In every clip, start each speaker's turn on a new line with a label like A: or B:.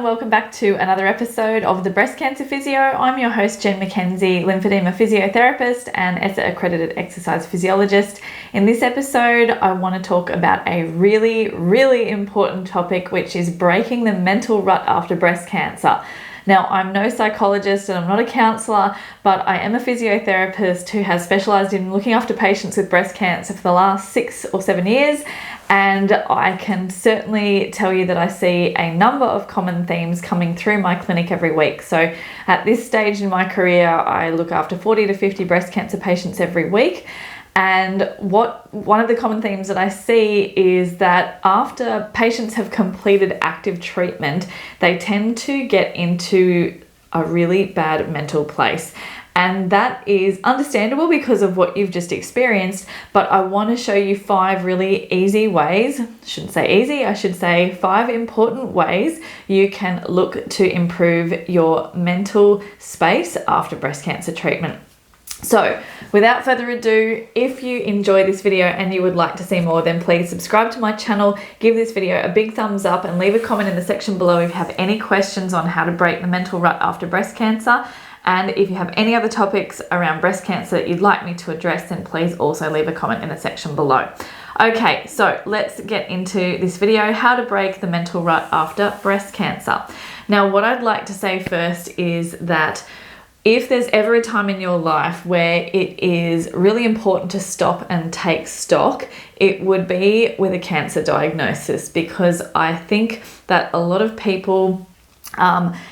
A: welcome back to another episode of the Breast Cancer Physio. I'm your host, Jen McKenzie, lymphedema physiotherapist and ESSA accredited exercise physiologist. In this episode, I want to talk about a really important topic, which is breaking the mental rut after breast cancer. Now, I'm no psychologist and I'm not a counsellor, but I am a physiotherapist who has specialised in looking after patients with breast cancer for the last 6 or 7 years. And I can certainly tell you that I see a number of common themes coming through my clinic every week. So at this stage in my career, I look after 40 to 50 breast cancer patients every week. And one of the common themes that I see is that after patients have completed active treatment, they tend to get into a really bad mental place. And that is understandable because of what you've just experienced, but I want to show you 5 really easy ways, I shouldn't say easy, I should say 5 important ways you can look to improve your mental space after breast cancer treatment. So without further ado, if you enjoy this video and you would like to see more, then please subscribe to my channel, give this video a big thumbs up and leave a comment in the section below if you have any questions on how to break the mental rut after breast cancer. And if you have any other topics around breast cancer that you'd like me to address, then please also leave a comment in the section below. Okay, so let's get into this video, how to break the mental rut after breast cancer. Now, what I'd like to say first is that if there's ever a time in your life where it is really important to stop and take stock, it would be with a cancer diagnosis, because I think that a lot of people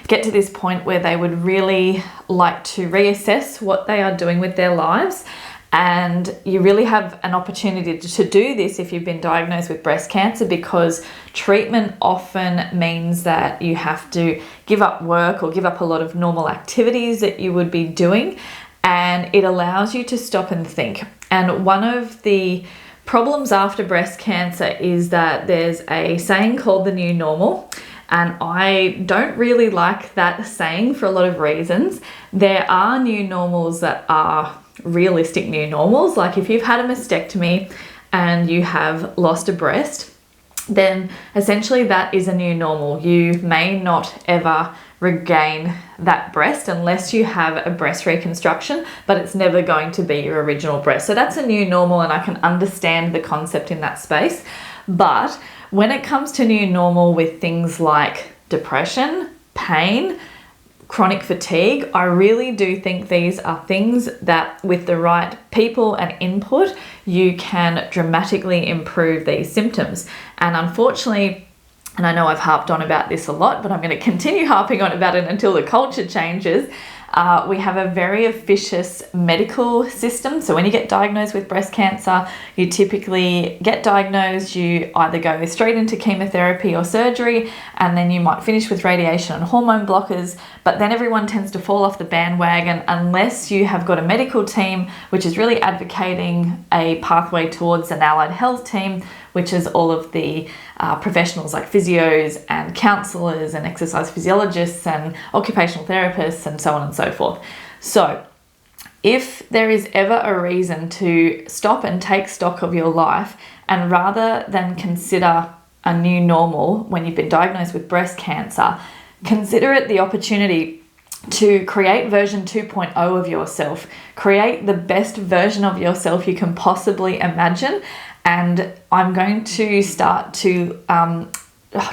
A: get to this point where they would really like to reassess what they are doing with their lives. And you really have an opportunity to do this if you've been diagnosed with breast cancer, because treatment often means that you have to give up work or give up a lot of normal activities that you would be doing, and it allows you to stop and think. And one of the problems after breast cancer is that there's a saying called the new normal. And I don't really like that saying for a lot of reasons. There are new normals that are realistic new normals. Like if you've had a mastectomy and you have lost a breast, then essentially that is a new normal. You may not ever regain that breast unless you have a breast reconstruction, but it's never going to be your original breast. So that's a new normal, and I can understand the concept in that space. But when it comes to new normal with things like depression, pain, chronic fatigue, I really do think these are things that with the right people and input, you can dramatically improve these symptoms. And unfortunately, and I know I've harped on about this a lot, but I'm going to continue harping on about it until the culture changes. We have a very officious medical system. So when you get diagnosed with breast cancer, you typically get diagnosed, you either go straight into chemotherapy or surgery, and then you might finish with radiation and hormone blockers, but then everyone tends to fall off the bandwagon unless you have got a medical team which is really advocating a pathway towards an allied health team, which is all of the professionals like physios and counsellors and exercise physiologists and occupational therapists and so on and so forth. So if there is ever a reason to stop and take stock of your life, and rather than consider a new normal when you've been diagnosed with breast cancer, consider it the opportunity to create version 2.0 of yourself. Create the best version of yourself you can possibly imagine. And I'm going to start to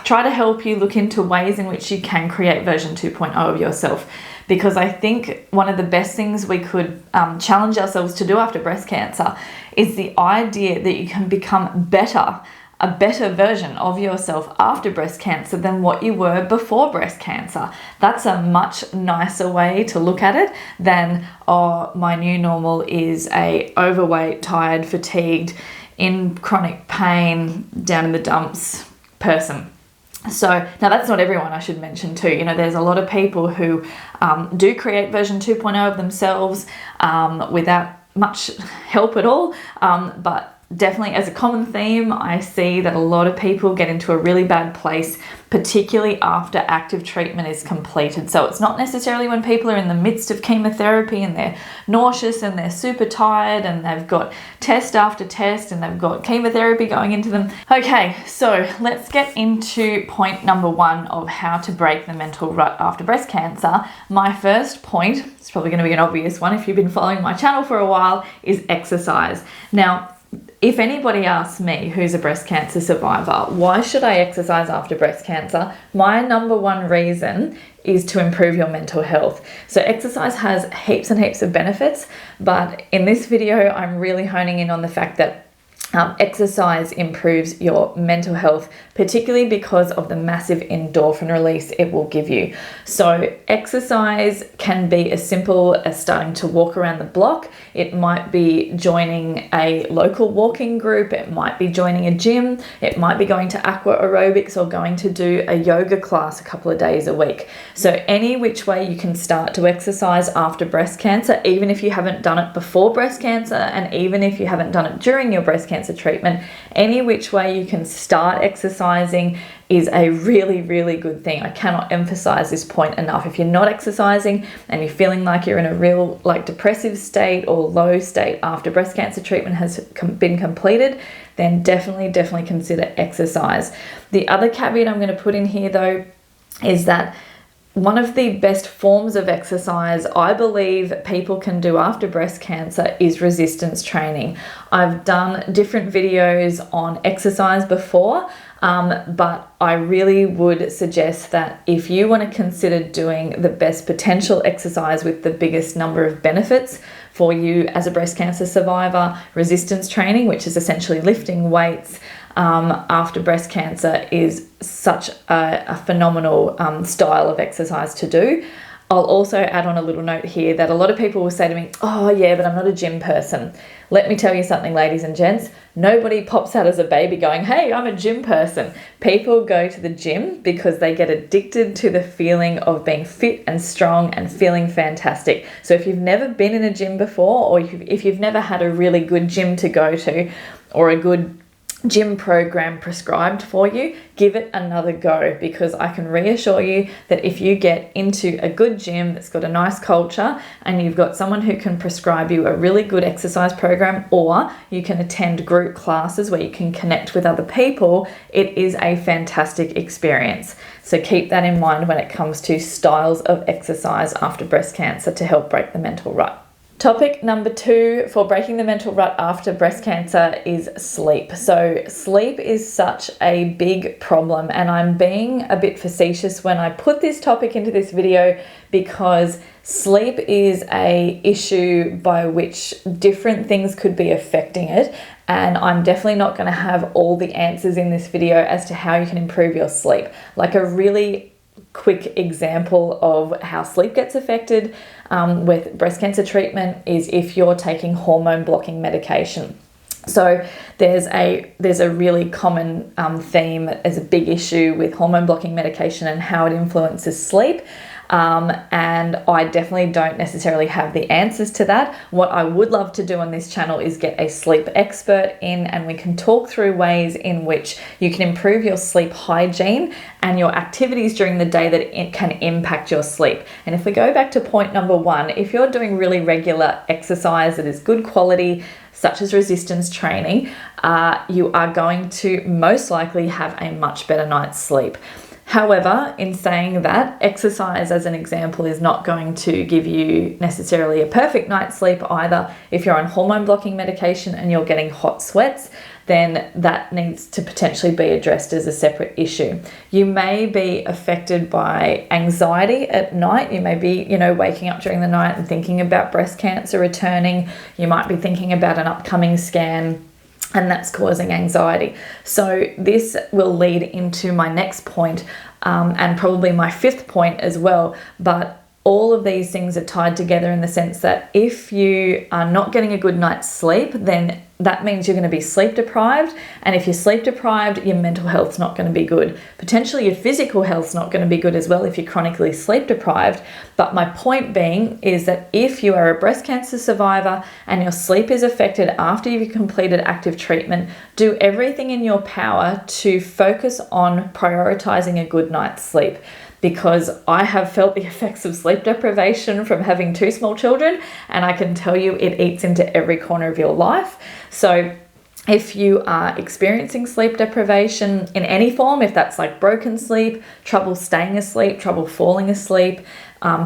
A: try to help you look into ways in which you can create version 2.0 of yourself. Because I think one of the best things we could challenge ourselves to do after breast cancer is the idea that you can become a better version of yourself after breast cancer than what you were before breast cancer. That's a much nicer way to look at it than, oh, my new normal is a overweight, tired, fatigued, in chronic pain, down in the dumps person. So now that's not everyone, I should mention too. You know, there's a lot of people who do create version 2.0 of themselves without much help at all. But definitely as a common theme, I see that a lot of people get into a really bad place, particularly after active treatment is completed. So it's not necessarily when people are in the midst of chemotherapy and they're nauseous and they're super tired and they've got test after test and they've got chemotherapy going into them. Okay, so let's get into point number 1 of how to break the mental rut after breast cancer. My first point, it's probably going to be an obvious one if you've been following my channel for a while, is exercise. Now, if anybody asks me, who's a breast cancer survivor, why should I exercise after breast cancer? My number 1 reason is to improve your mental health. So exercise has heaps and heaps of benefits, but in this video, I'm really honing in on the fact that exercise improves your mental health, particularly because of the massive endorphin release it will give you. So exercise can be as simple as starting to walk around the block. It might be joining a local walking group. It might be joining a gym. It might be going to aqua aerobics or going to do a yoga class a couple of days a week. So any which way you can start to exercise after breast cancer, even if you haven't done it before breast cancer, and even if you haven't done it during your breast cancer treatment, any which way you can start exercising is a really, really good thing. I cannot emphasize this point enough. If you're not exercising and you're feeling like you're in a real depressive state or low state after breast cancer treatment has been completed, then definitely consider exercise. The other caveat I'm going to put in here though is that one of the best forms of exercise I believe people can do after breast cancer is resistance training. I've done different videos on exercise before, but I really would suggest that if you want to consider doing the best potential exercise with the biggest number of benefits for you as a breast cancer survivor, resistance training, which is essentially lifting weights after breast cancer, is such a phenomenal style of exercise to do. I'll also add on a little note here that a lot of people will say to me, oh yeah, but I'm not a gym person. Let me tell you something, ladies and gents. Nobody pops out as a baby going, hey, I'm a gym person. People go to the gym because they get addicted to the feeling of being fit and strong and feeling fantastic. So if you've never been in a gym before, or if you've never had a really good gym to go to, or a good gym program prescribed for you, give it another go, because I can reassure you that if you get into a good gym that's got a nice culture and you've got someone who can prescribe you a really good exercise program, or you can attend group classes where you can connect with other people, it is a fantastic experience. So keep that in mind when it comes to styles of exercise after breast cancer to help break the mental rut. Topic number 2 for breaking the mental rut after breast cancer is sleep. So sleep is such a big problem, and I'm being a bit facetious when I put this topic into this video because sleep is an issue by which different things could be affecting it, and I'm definitely not going to have all the answers in this video as to how you can improve your sleep. Like a really quick example of how sleep gets affected with breast cancer treatment is if you're taking hormone blocking medication. So there's a really common theme as a big issue with hormone blocking medication and how it influences sleep. And I definitely don't necessarily have the answers to that. What I would love to do on this channel is get a sleep expert in, and we can talk through ways in which you can improve your sleep hygiene and your activities during the day that it can impact your sleep. And if we go back to point number 1, if you're doing really regular exercise that is good quality, such as resistance training, you are going to most likely have a much better night's sleep. However, in saying that, exercise as an example is not going to give you necessarily a perfect night's sleep either. If you're on hormone blocking medication and you're getting hot sweats, then that needs to potentially be addressed as a separate issue. You may be affected by anxiety at night. You may be, waking up during the night and thinking about breast cancer returning. You might be thinking about an upcoming scan, and that's causing anxiety. So this will lead into my next point, and probably my 5th point as well. But all of these things are tied together in the sense that if you are not getting a good night's sleep, then that means you're going to be sleep deprived. And if you're sleep deprived, your mental health's not going to be good. Potentially your physical health's not going to be good as well if you're chronically sleep deprived. But my point being is that if you are a breast cancer survivor and your sleep is affected after you've completed active treatment, do everything in your power to focus on prioritizing a good night's sleep. Because I have felt the effects of sleep deprivation from having 2 small children, and I can tell you it eats into every corner of your life. So if you are experiencing sleep deprivation in any form, if that's like broken sleep, trouble staying asleep, trouble falling asleep,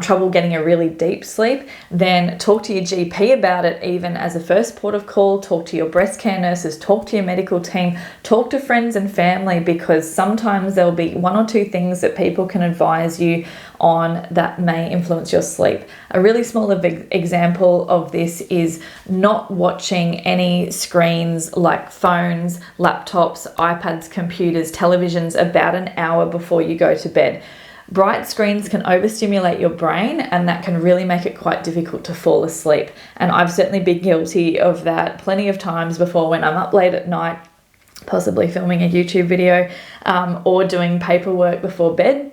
A: trouble getting a really deep sleep, then talk to your GP about it even as a first port of call. Talk to your breast care nurses, talk to your medical team, talk to friends and family, because sometimes there'll be 1 or 2 things that people can advise you on that may influence your sleep. A really small example of this is not watching any screens like phones, laptops, iPads, computers, televisions about an hour before you go to bed. Bright screens can overstimulate your brain, and that can really make it quite difficult to fall asleep. And I've certainly been guilty of that plenty of times before, when I'm up late at night, possibly filming a YouTube video or doing paperwork before bed,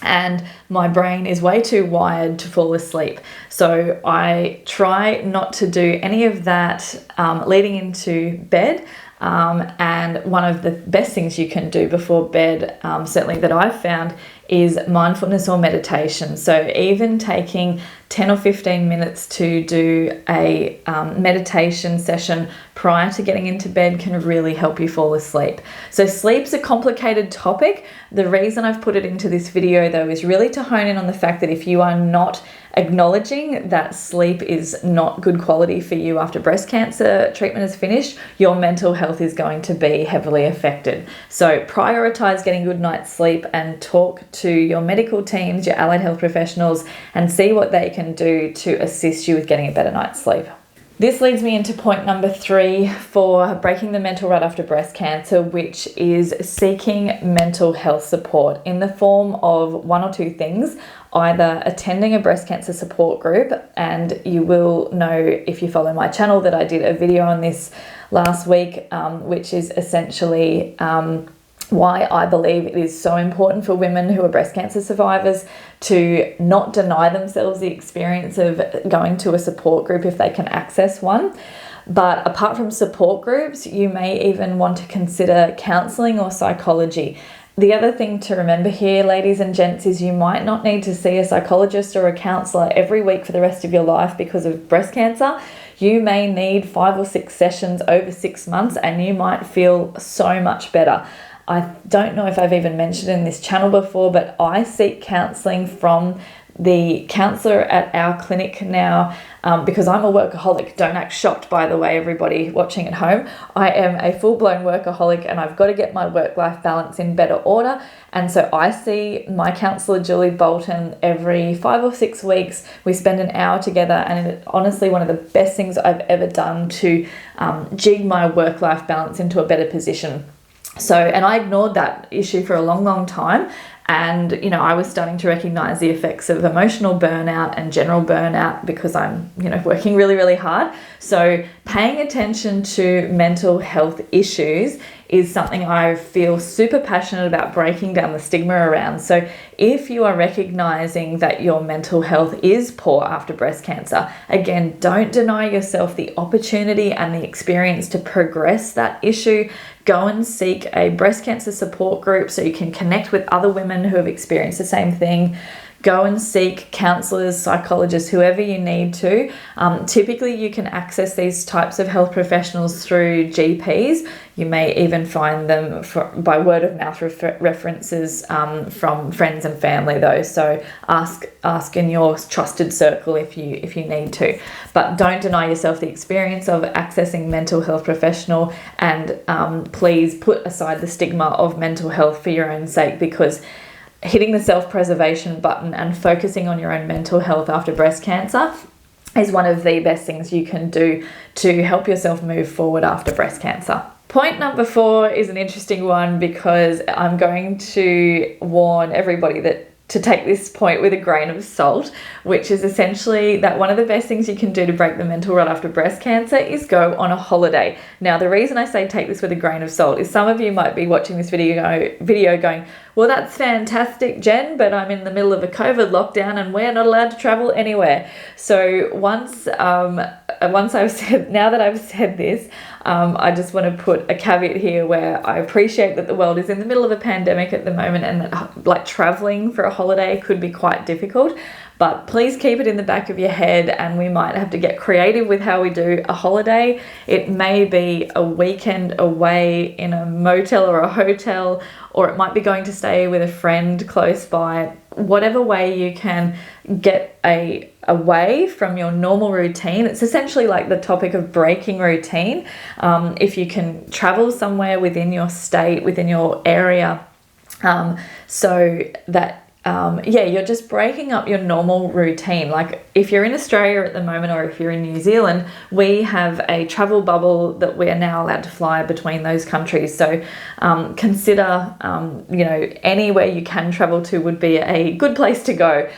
A: and my brain is way too wired to fall asleep. So I try not to do any of that leading into bed. And one of the best things you can do before bed, certainly that I've found, is mindfulness or meditation. So even taking 10 or 15 minutes to do a meditation session prior to getting into bed can really help you fall asleep. So sleep's a complicated topic. The reason I've put it into this video, though, is really to hone in on the fact that if you are not acknowledging that sleep is not good quality for you after breast cancer treatment is finished, your mental health is going to be heavily affected. So prioritize getting good night's sleep and talk to your medical teams, your allied health professionals, and see what they can do to assist you with getting a better night's sleep. This leads me into point number 3 for breaking the mental rut after breast cancer, which is seeking mental health support in the form of 1 or 2 things. Either attending a breast cancer support group, and you will know if you follow my channel that I did a video on this last week, which is essentially why I believe it is so important for women who are breast cancer survivors to not deny themselves the experience of going to a support group if they can access one. But apart from support groups, you may even want to consider counselling or psychology. The other thing to remember here, ladies and gents, is you might not need to see a psychologist or a counsellor every week for the rest of your life because of breast cancer. You may need 5 or 6 sessions over 6 months, and you might feel so much better. I don't know if I've even mentioned in this channel before, but I seek counselling from the counsellor at our clinic now because I'm a workaholic. Don't act shocked, by the way, everybody watching at home. I am a full-blown workaholic, and I've got to get my work-life balance in better order. And so I see my counsellor, Julie Bolton, every 5 or 6 weeks. We spend an hour together, and it's honestly one of the best things I've ever done to jig my work-life balance into a better position. So, and I ignored that issue for a long, long time. And, you know, I was starting to recognize the effects of emotional burnout and general burnout because I'm, you know, working really, really hard. So paying attention to mental health issues is something I feel super passionate about breaking down the stigma around. So if you are recognizing that your mental health is poor after breast cancer, again, don't deny yourself the opportunity and the experience to progress that issue. Go and seek a breast cancer support group so you can connect with other women who have experienced the same thing. Go and seek counsellors, psychologists, whoever you need to. Typically, you can access these types of health professionals through GPs. You may even find them by word of mouth references from friends and family, though. So ask in your trusted circle if you need to. But don't deny yourself the experience of accessing mental health professional, and please put aside the stigma of mental health for your own sake, because hitting the self-preservation button and focusing on your own mental health after breast cancer is one of the best things you can do to help yourself move forward after breast cancer. Point number 4 is an interesting one because I'm going to warn everybody that to take this point with a grain of salt, which is essentially that one of the best things you can do to break the mental rut after breast cancer is go on a holiday. Now, the reason I say take this with a grain of salt is some of you might be watching this video going, well, that's fantastic, Jen, but I'm in the middle of a COVID lockdown and we're not allowed to travel anywhere. So now that I've said this, I just want to put a caveat here where I appreciate that the world is in the middle of a pandemic at the moment and that like traveling for a holiday could be quite difficult. But please keep it in the back of your head, and we might have to get creative with how we do a holiday. It may be a weekend away in a motel or a hotel, or it might be going to stay with a friend close by. Whatever way you can get away from your normal routine. It's essentially like the topic of breaking routine. If you can travel somewhere within your state, within your area, so that you're just breaking up your normal routine. Like if you're in Australia at the moment, or if you're in New Zealand, we have a travel bubble that we are now allowed to fly between those countries. So consider, anywhere you can travel to would be a good place to go.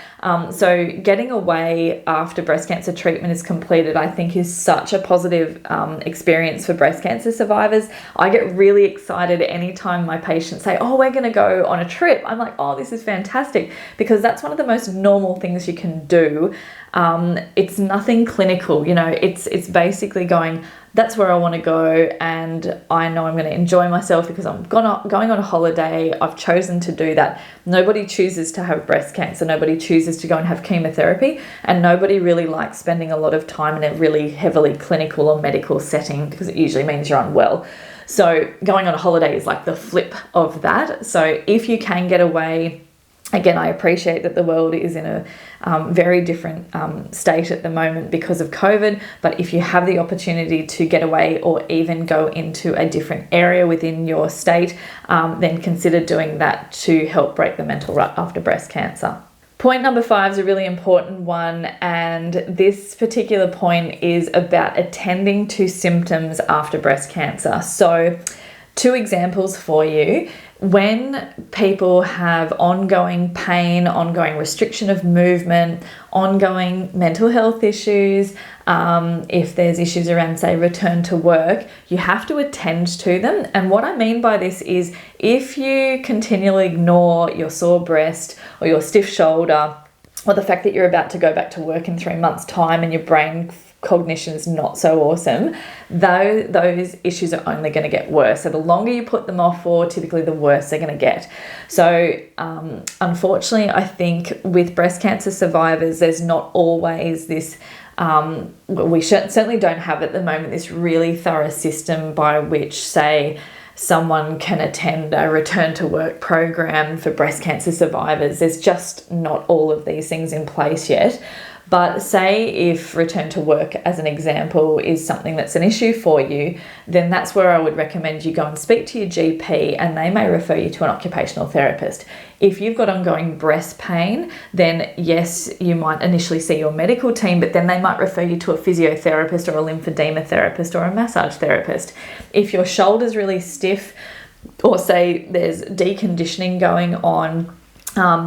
A: So getting away after breast cancer treatment is completed, I think, is such a positive experience for breast cancer survivors. I get really excited anytime my patients say, oh, we're going to go on a trip. I'm like, oh, this is fantastic, because that's one of the most normal things you can do. It's nothing clinical, it's basically going, that's where I want to go, and I know I'm going to enjoy myself because I'm going on a holiday. I've chosen to do that. Nobody chooses to have breast cancer. Nobody chooses to go and have chemotherapy, and nobody really likes spending a lot of time in a really heavily clinical or medical setting, because it usually means you're unwell. So going on a holiday is like the flip of that. So if you can get away, again, I appreciate that the world is in a very different state at the moment because of COVID, but if you have the opportunity to get away or even go into a different area within your state, then consider doing that to help break the mental rut after breast cancer. Point number 5 is a really important one, and this particular point is about attending to symptoms after breast cancer. So 2 examples for you. When people have ongoing pain, ongoing restriction of movement, ongoing mental health issues, if there's issues around, say, return to work, you have to attend to them. And what I mean by this is if you continually ignore your sore breast or your stiff shoulder, or the fact that you're about to go back to work in 3 months' time and your brain cognition's not so awesome, those issues are only going to get worse. So the longer you put them off for, typically the worse they're going to get. So unfortunately, I think with breast cancer survivors, there's not always this, we certainly don't have at the moment this really thorough system by which, say, someone can attend a return to work program for breast cancer survivors. There's just not all of these things in place yet. But say if return to work, as an example, is something that's an issue for you, then that's where I would recommend you go and speak to your GP, and they may refer you to an occupational therapist. If you've got ongoing breast pain, then yes, you might initially see your medical team, but then they might refer you to a physiotherapist or a lymphedema therapist or a massage therapist. If your shoulder's really stiff, or say there's deconditioning going on,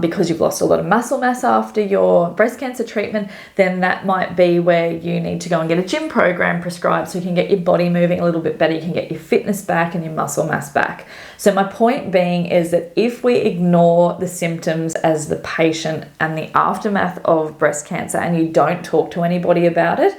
A: because you've lost a lot of muscle mass after your breast cancer treatment, then that might be where you need to go and get a gym program prescribed so you can get your body moving a little bit better, you can get your fitness back and your muscle mass back. So my point being is that if we ignore the symptoms as the patient and the aftermath of breast cancer, and you don't talk to anybody about it,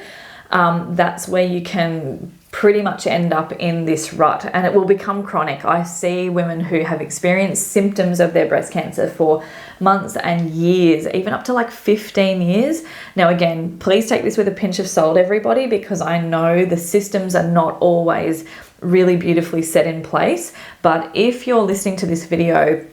A: that's where you can pretty much end up in this rut, and it will become chronic. I see women who have experienced symptoms of their breast cancer for months and years, even up to like 15 years. Now, again, please take this with a pinch of salt, everybody, because I know the systems are not always really beautifully set in place. But if you're listening to this video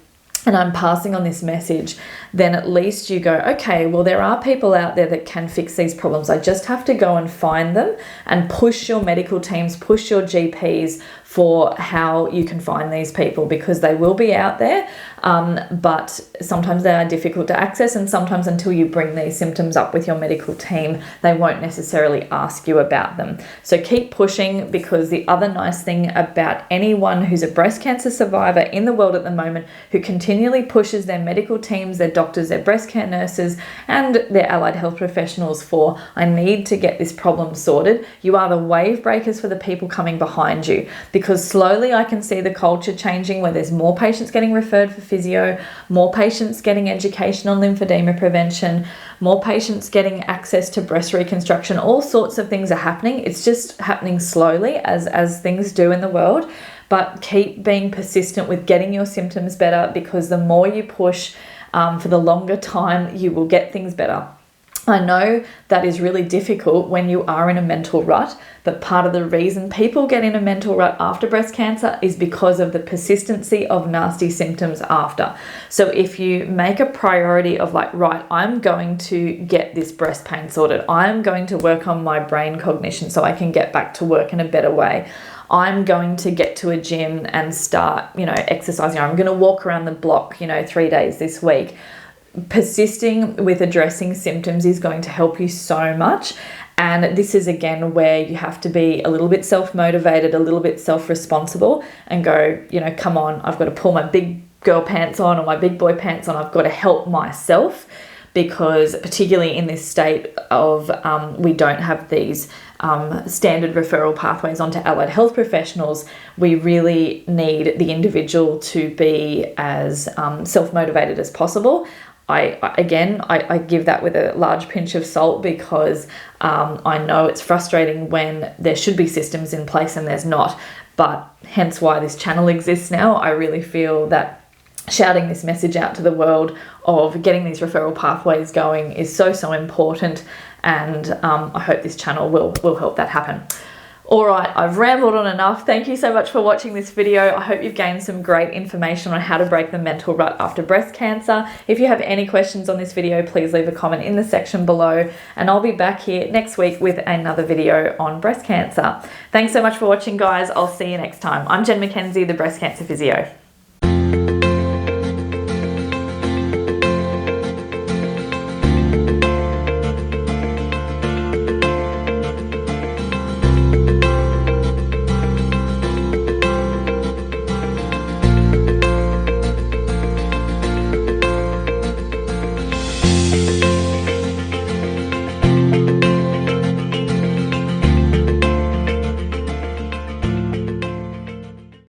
A: and I'm passing on this message, then at least you go, okay, well, there are people out there that can fix these problems. I just have to go and find them, and push your medical teams, push your GPs for how you can find these people, because they will be out there, but sometimes they are difficult to access, and sometimes until you bring these symptoms up with your medical team, they won't necessarily ask you about them. So keep pushing, because the other nice thing about anyone who's a breast cancer survivor in the world at the moment who continually pushes their medical teams, their doctors, their breast care nurses, and their allied health professionals for, I need to get this problem sorted. You are the wave breakers for the people coming behind you, because slowly I can see the culture changing where there's more patients getting referred for physio, more patients getting education on lymphedema prevention, more patients getting access to breast reconstruction. All sorts of things are happening. It's just happening slowly as things do in the world. But keep being persistent with getting your symptoms better, because the more you push for the longer time, you will get things better. I know that is really difficult when you are in a mental rut, but part of the reason people get in a mental rut after breast cancer is because of the persistency of nasty symptoms after. So if you make a priority of like, right, I'm going to get this breast pain sorted, I'm going to work on my brain cognition so I can get back to work in a better way, I'm going to get to a gym and start, exercising, I'm going to walk around the block, 3 days this week. Persisting with addressing symptoms is going to help you so much. And this is again where you have to be a little bit self-motivated, a little bit self-responsible, and go, come on, I've got to pull my big girl pants on or my big boy pants on. I've got to help myself, because particularly in this state of we don't have these standard referral pathways onto allied health professionals, we really need the individual to be as self-motivated as possible. I give that with a large pinch of salt, because I know it's frustrating when there should be systems in place and there's not, but hence why this channel exists now. I really feel that shouting this message out to the world of getting these referral pathways going is so important, and I hope this channel will help that happen. All right, I've rambled on enough. Thank you so much for watching this video. I hope you've gained some great information on how to break the mental rut after breast cancer. If you have any questions on this video, please leave a comment in the section below, and I'll be back here next week with another video on breast cancer. Thanks so much for watching, guys. I'll see you next time. I'm Jen McKenzie, the Breast Cancer Physio.